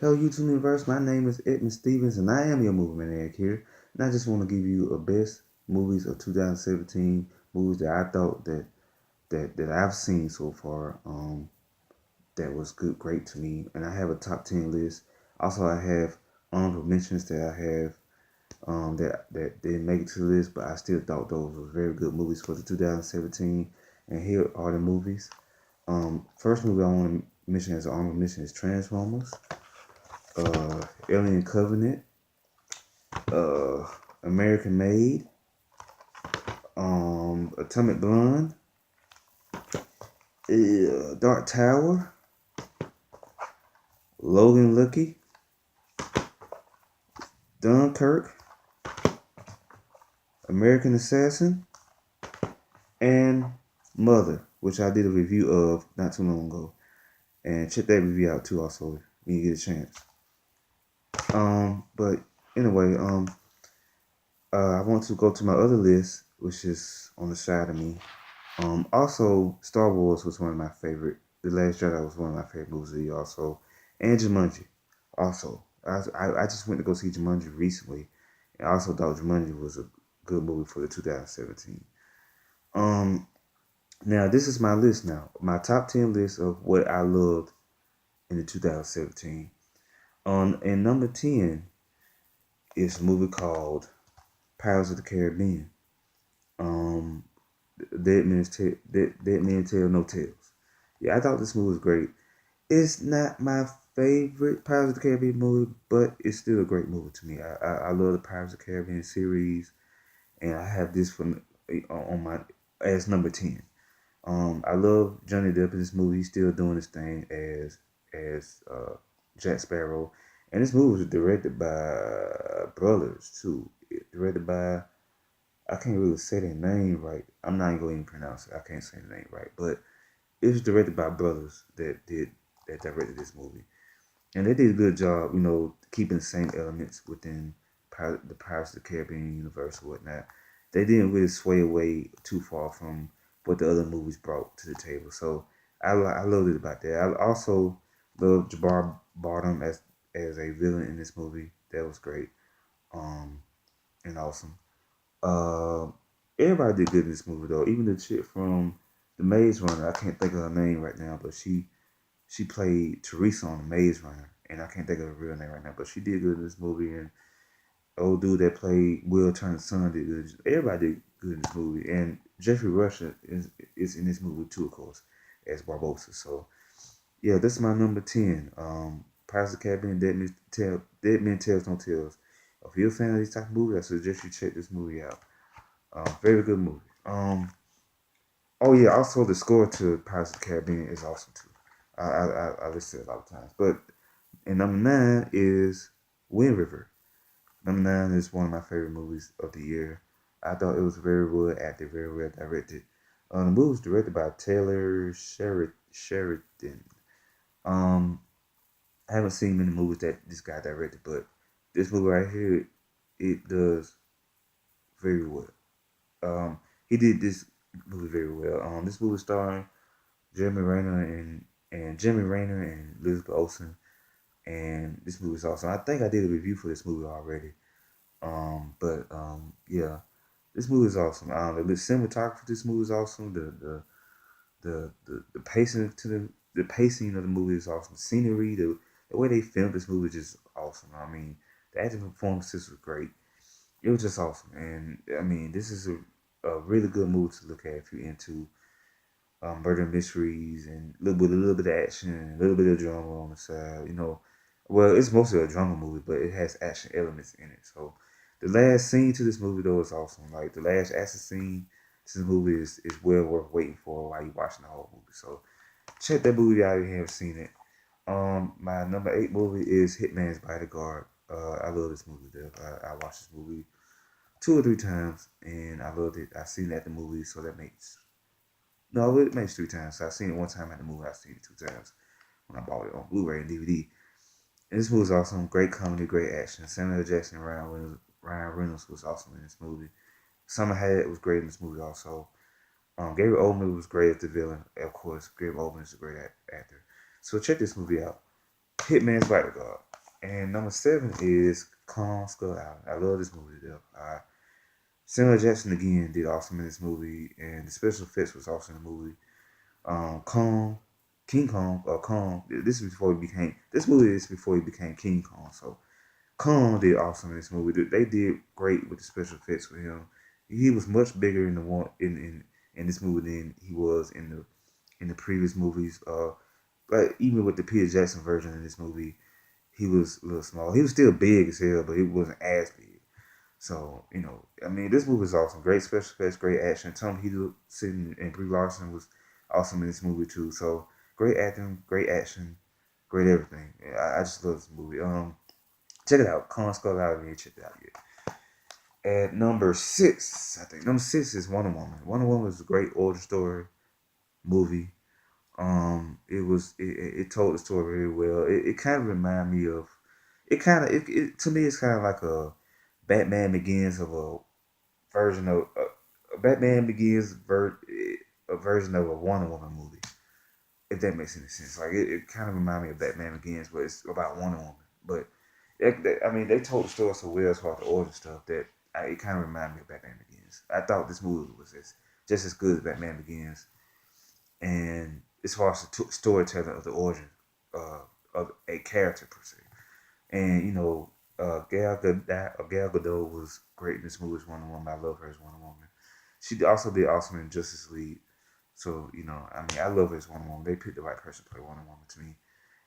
Hello, YouTube universe. My name is Edmund Stevens, and I am your movie maniac here. And I just want to give you a best movies of 2017 movies that I thought that I've seen so far. That was great to me. And I have a top 10 list. Also, I have honorable mentions that I have that didn't make it to the list, but I still thought those were very good movies for the 2017. And here are the movies. First movie I want to mention as an honorable mention is Transformers, Alien Covenant, uh, American Made, Atomic Blonde, Dark Tower, Logan Lucky, Dunkirk, American Assassin, and Mother, which I did a review of not too long ago. And check that review out too also when you get a chance. But anyway, I want to go to my other list, which is on the side of me. Also, Star Wars was one of my favorite. The Last Jedi was one of my favorite movies of the year also. And Jumanji. Also, I just went to go see Jumanji recently. And I also thought Jumanji was a good movie for the 2017. Um, Now this is my list now. My top 10 list of what I loved in the 2017. And number 10 is a movie called Pirates of the Caribbean. Um, Dead Men Tell No Tales. Yeah, I thought this movie was great. It's not my favorite Pirates of the Caribbean movie, but it's still a great movie to me. I love the Pirates of the Caribbean series, and I have this from on my as number 10. I love Johnny Depp in this movie. He's still doing his thing as Jack Sparrow, and this movie was directed by brothers too. Directed by, I can't really say their name right. I'm not even going to pronounce it. I can't say the name right, but it was directed by brothers that directed this movie, and they did a good job. Keeping the same elements within the Pirates of the Caribbean universe or whatnot. They didn't really sway away too far from what the other movies brought to the table. So I loved it about that. I also love Jabbar Bottom as a villain in this movie. That was great, um, and awesome. Uh, Everybody did good in this movie though. Even the chick from the Maze Runner. I can't think of her name right now, but she played Teresa on the Maze Runner, and I can't think of her real name right now. But she did good in this movie, and old dude that played Will Turner's son did good. Everybody did good in this movie, and Jeffrey Rush is in this movie too, of course, as Barbosa. So yeah, this is my number 10. Pirates of the Caribbean, Dead Men Tells No Tales. If you're a fan of these type of movies, I suggest you check this movie out. Very good movie. Oh yeah, also the score to Pirates of the Caribbean is awesome too. I listen to it a lot of times. But and number 9 is Wind River. Number 9 is one of my favorite movies of the year. I thought it was very well acted, very well directed. The movie was directed by Taylor Sheridan. Um, I haven't seen many movies that this guy directed, but this movie right here, it does very well. He did this movie very well. This movie starring Jeremy Renner and Jeremy Renner and Elizabeth Olsen, and this movie is awesome. I think I did a review for this movie already. But yeah, this movie is awesome. The cinematography for this movie is awesome. The pacing the pacing of the movie is awesome. The scenery, the way they filmed this movie is just awesome. I mean, the acting performances were great. It was just awesome, and I mean, this is a really good movie to look at if you're into murder mysteries and a little bit of action and a little bit of drama on the side. Well, it's mostly a drama movie, but it has action elements in it. So the last scene to this movie though is awesome. Like the last action scene to this movie is well worth waiting for while you're watching the whole movie. So check that movie out if you haven't seen it. My number 8 movie is Hitman's Bodyguard. I love this movie. I watched this movie 2 or 3 times, and I loved it. I've seen it at the movie, so that makes no, it makes 3 times. So I've seen it one time at the movie. I've seen it 2 times when I bought it on Blu-ray and DVD. And this movie was awesome. Great comedy, great action. Samuel L. Jackson and Ryan Reynolds was awesome in this movie. Summer Hayek was great in this movie also. Gary Oldman was great as the villain. Of course, Gary Oldman is a great actor. So check this movie out. Hitman's Bodyguard. And number 7 is Kong Skull Island. I love this movie to death. Samuel Jackson again did awesome in this movie, and the special effects was awesome in the movie. Kong, King Kong, or Kong. This is before he became. This movie is before he became King Kong. So Kong did awesome in this movie. They did great with the special effects for him. He was much bigger in the one in this movie than he was in the previous movies. But even with the Peter Jackson version of this movie, he was a little small. He was still big as hell, but he wasn't as big. So, I mean, this movie is awesome. Great special effects, great action. Tom Hiddleston and Brie Larson was awesome in this movie too. So, great acting, great action, great everything. I just love this movie. Check it out. Con Skull Island. You check it out yet. At number 6, I think number 6 is Wonder Woman. Wonder Woman is a great origin story movie. It told the story very well. It kind of reminded me of it to me. It's kind of like a Batman Begins of version of a Batman Begins a version of a Wonder Woman movie. If that makes any sense, like it kind of reminds me of Batman Begins, but it's about Wonder Woman. But I mean, they told the story so well as far as the origin stuff that it kind of reminded me of Batman Begins. I thought this movie was just as good as Batman Begins, and as far as the storytelling of the origin of a character per se. And Gal Gadot was great in this movie as Wonder Woman. I love her as Wonder Woman. She also did awesome in Justice League. So I mean, I love her as Wonder Woman. They picked the right person to play Wonder Woman to me.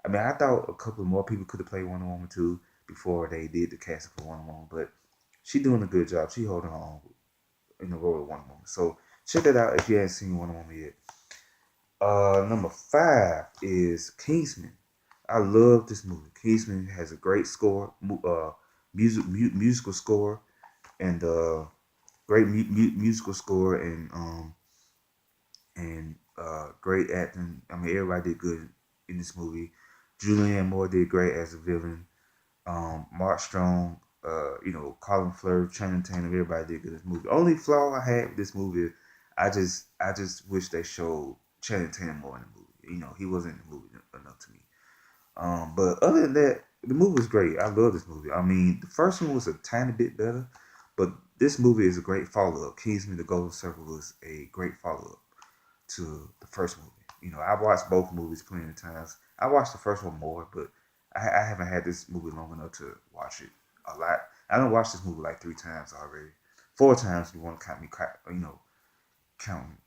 I mean, I thought a couple more people could have played Wonder Woman too before they did the casting for Wonder Woman, but she doing a good job. She holding her own in the role of Wonder Woman. So check that out if you haven't seen Wonder Woman yet. Number 5 is Kingsman. I love this movie. Kingsman has a great score, musical score, and great musical score, and great acting. I mean, everybody did good in this movie. Julianne Moore did great as a villain. Mark Strong, Colin Firth, Channing Tatum, everybody did good in this movie. The only flaw I had with this movie, I just wish they showed Channing Tatum more in the movie. He wasn't in the movie enough to me. But other than that, the movie was great. I love this movie. I mean, the first one was a tiny bit better, but this movie is a great follow up. Kingsman: The Golden Circle was a great follow up to the first movie. I watched both movies plenty of times. I watched the first one more, but I haven't had this movie long enough to watch it a lot. I don't watch this movie like 3 times already, 4 times if you want to count me, counting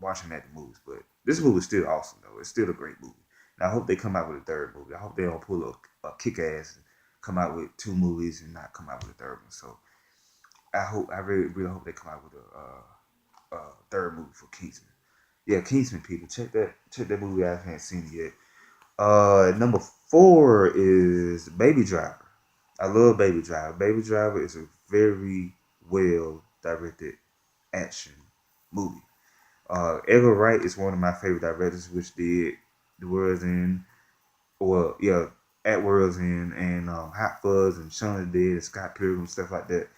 watching that the movies. But this movie is still awesome though. It's still a great movie. And I hope they come out with a third movie. I hope they don't pull a kick ass and come out with 2 movies and not come out with a third one. So I really really hope they come out with a third movie for Kingsman. Yeah, Kingsman people, check that movie out if you haven't seen it yet. Number 4 is Baby Driver. I love Baby Driver. Baby Driver is a very well directed action movie. Edgar Wright is one of my favorite directors, which did The World's End, well, yeah, At World's End, and Hot Fuzz, and Shaun of the Dead, and Scott Pilgrim, stuff like that.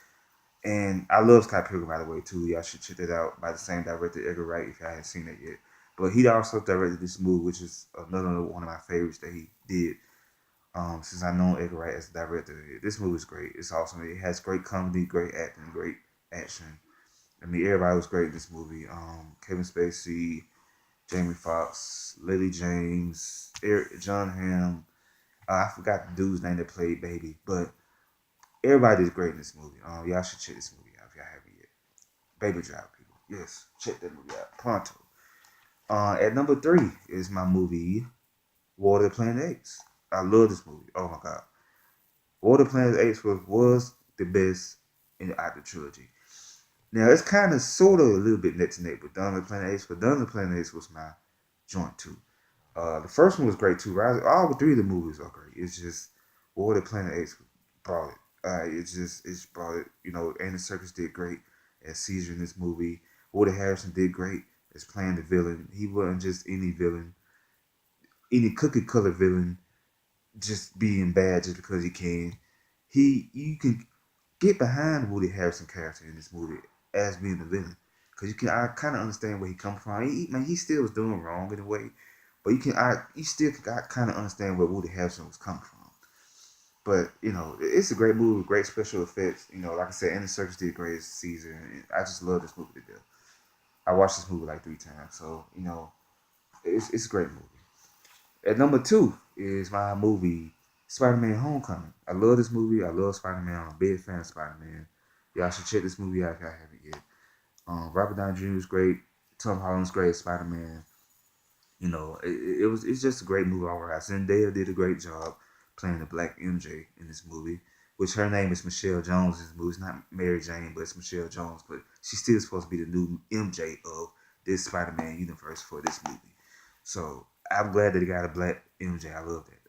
And I love Scott Pilgrim, by the way, too. Y'all should check that out by the same director, Edgar Wright, if y'all haven't seen it yet. But he also directed this movie, which is another one of my favorites that he did. Since I know Edgar Wright as the director, this movie is great. It's awesome. It has great comedy, great acting, great action. I mean, everybody was great in this movie. Kevin Spacey, Jamie Foxx, Lily James, John Hamm. I forgot the dude's name that played Baby, but everybody is great in this movie. Y'all should check this movie out if y'all haven't yet. Baby Drive, people. Yes, check that movie out. Pronto. At number 3 is my movie, War of the Planet Apes. I love this movie. Oh my god. War of the Planet Apes was the best in the After trilogy. Now it's kind of sort of a little bit neck to neck with Dawn of the Planet Apes, but Dawn of the Planet Apes was my joint too. The first one was great too. Right? All 3 of the movies are great. It's just War of the Planet Apes brought it. It's brought it. Andy Serkis did great as Caesar in this movie. Woody Harrelson did great as playing the villain. He wasn't just any villain, any cookie cutter villain, just being bad just because he can. You can get behind Woody Harrelson character in this movie as being the villain, because I kind of understand where he comes from. He still was doing wrong in a way, but you still kind of understand where Woody Harrelson was coming from. But it's a great movie, great special effects. Like I said, Andy Serkis did great this season. And I just love this movie to death. I watched this movie like 3 times, so it's a great movie. At number two is my movie Spider-Man: Homecoming. I love this movie. I love Spider-Man. I'm a big fan of Spider-Man. Y'all should check this movie out if y'all haven't yet. Robert Downey Jr. is great. Tom Holland's great as Spider-Man. It's just a great movie overall. Zendaya did a great job playing the Black MJ in this movie, which her name is Michelle Jones in this movie. It's not Mary Jane, but it's Michelle Jones. But she's still supposed to be the new MJ of this Spider-Man universe for this movie. So I'm glad that he got a Black MJ. I love that.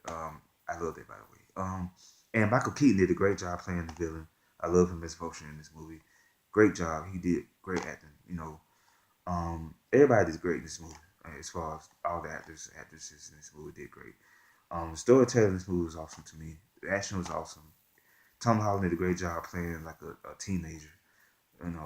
I love that, by the way. And Michael Keaton did a great job playing the villain. I love him as Vulture in this movie. Great job. He did great acting. Everybody did great in this movie. As far as all the actresses in this movie did great. The storytelling in this movie was awesome to me. The action was awesome. Tom Holland did a great job playing like a teenager.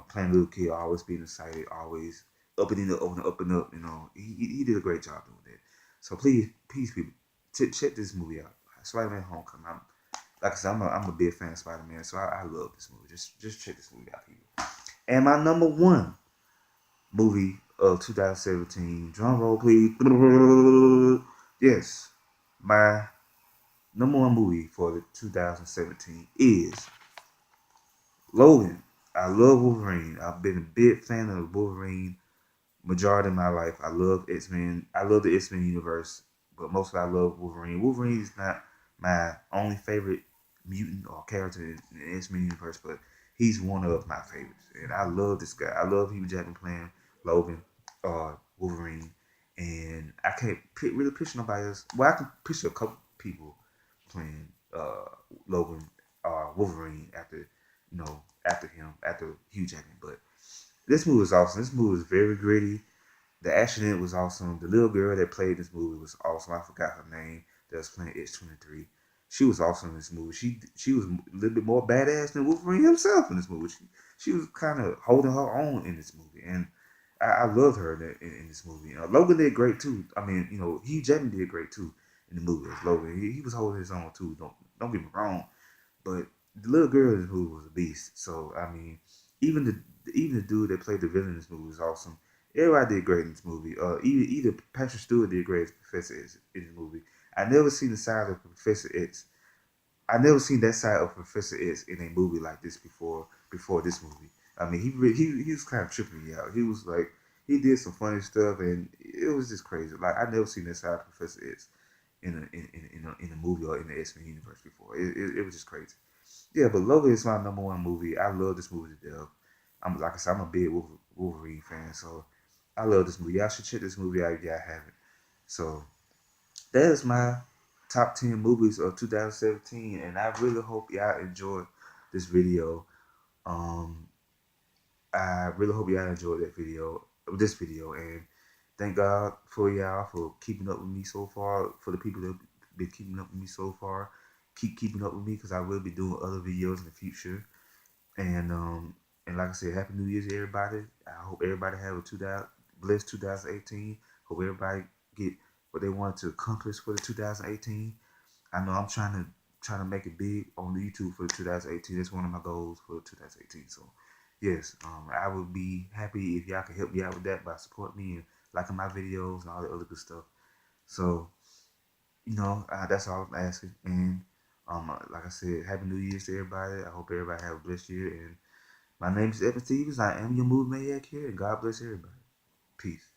Playing a little kid, always being excited, always up and up and up and up. He did a great job doing that. So please, people, check this movie out. Spider-Man: Homecoming. Like I said, I'm a big fan of Spider-Man, so I love this movie. Just check this movie out, people. And my number one movie of 2017. Drum roll, please. Yes, my number one movie for the 2017 is Logan. I love Wolverine. I've been a big fan of Wolverine majority of my life. I love X-Men. I love the X-Men universe, but mostly I love Wolverine. Wolverine is not my only favorite mutant or character in the X-Men universe, but he's one of my favorites. And I love this guy. I love Hugh Jackman playing Logan, Wolverine. And I can't really picture nobody else. Well, I can picture a couple people playing Logan or Wolverine after him, after Hugh Jackman. But this movie was awesome. This movie was very gritty. The action in it was awesome. The little girl that played this movie was awesome. I forgot her name. That was playing X-23. She was awesome in this movie. She was a little bit more badass than Wolverine himself in this movie. She was kind of holding her own in this movie, and I loved her in this movie. Logan did great too. I mean, Hugh Jackman did great too in the movie as Logan. He was holding his own too. Don't get me wrong, but the little girl in this movie was a beast. So I mean, even the dude that played the villain in this movie was awesome. Everybody did great in this movie. Either Patrick Stewart did great as Professor X in the movie. I never seen the side of Professor X. I never seen that side of Professor X in a movie like this before this movie. I mean, he was kind of tripping me out. He was like he did some funny stuff, and it was just crazy. Like I never seen that side of Professor X in a movie or in the X Men universe before. It was just crazy. Yeah, but Logan is my number one movie. I love this movie to death. Like I said, I'm a big Wolverine fan, so I love this movie. Y'all should check this movie out if y'all haven't. So that is my top 10 movies of 2017, and I really hope y'all enjoyed this video. Um, I really hope y'all enjoyed this video, and thank God for y'all for keeping up with me so far. For the people that have been keeping up with me so far, keep keeping up with me because I will be doing other videos in the future. And like I said, Happy New Year's to everybody. I hope everybody have a blessed 2018. Hope everybody get what they wanted to accomplish for the 2018. I know I'm trying to make it big on YouTube for the 2018. That's one of my goals for 2018. So yes, I would be happy if y'all could help me out with that by supporting me and liking my videos and all the other good stuff. So that's all I'm asking. And like I said, Happy New Year's to everybody. I hope everybody have a blessed year. And my name is Evan Stevens. I am your movie maniac here, and God bless everybody. Peace.